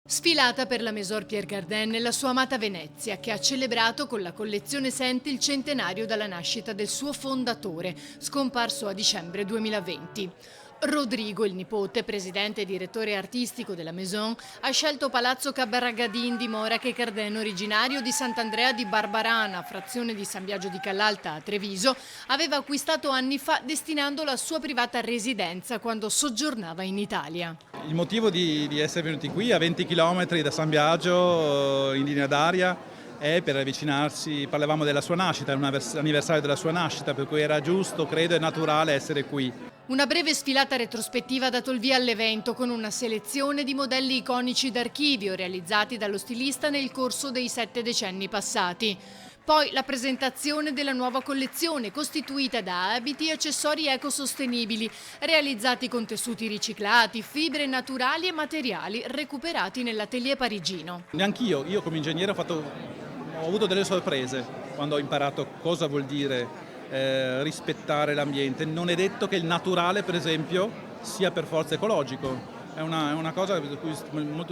Sfilata per la Maison Pierre Cardin nella sua amata Venezia, che ha celebrato con la collezione Senti il centenario dalla nascita del suo fondatore, scomparso a dicembre 2020. Rodrigo, il nipote, presidente e direttore artistico della Maison, ha scelto Palazzo Cabarragadin di Morache Cardin, originario di Sant'Andrea di Barbarana, frazione di San Biagio di Callalta a Treviso. Aveva acquistato anni fa destinandolo a sua privata residenza quando soggiornava in Italia. Il motivo di essere venuti qui a 20 km da San Biagio in linea d'aria è per avvicinarsi, parlavamo della sua nascita, è un anniversario della sua nascita, per cui era giusto, credo, e naturale essere qui. Una breve sfilata retrospettiva ha dato il via all'evento con una selezione di modelli iconici d'archivio realizzati dallo stilista nel corso dei 7 decenni passati. Poi la presentazione della nuova collezione costituita da abiti e accessori ecosostenibili realizzati con tessuti riciclati, fibre naturali e materiali recuperati nell'atelier parigino. Neanch'io, io come ingegnere ho avuto delle sorprese quando ho imparato cosa vuol dire rispettare l'ambiente. Non è detto che il naturale, per esempio, sia per forza ecologico. È una cosa per cui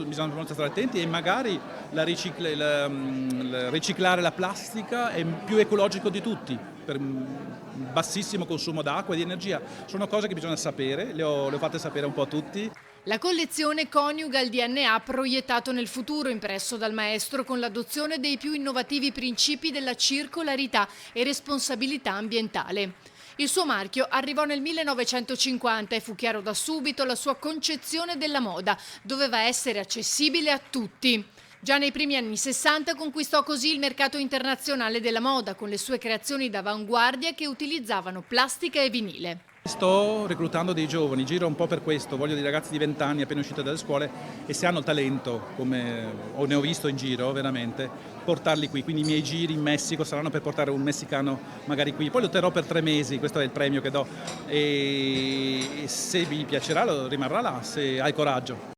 bisogna molto stare attenti, e magari riciclare la plastica è più ecologico di tutti, per bassissimo consumo d'acqua e di energia. Sono cose che bisogna sapere, le ho fatte sapere un po' a tutti. La collezione coniuga il DNA proiettato nel futuro, impresso dal maestro con l'adozione dei più innovativi principi della circolarità e responsabilità ambientale. Il suo marchio arrivò nel 1950 e fu chiaro da subito la sua concezione della moda: doveva essere accessibile a tutti. Già nei primi anni 60 conquistò così il mercato internazionale della moda con le sue creazioni d'avanguardia che utilizzavano plastica e vinile. Sto reclutando dei giovani, giro un po' per questo, voglio dei ragazzi di 20 anni appena usciti dalle scuole, e se hanno talento, come ne ho visto in giro veramente, portarli qui. Quindi i miei giri in Messico saranno per portare un messicano magari qui, poi lo terrò per 3 mesi, questo è il premio che do, e se vi piacerà rimarrà là, se hai coraggio.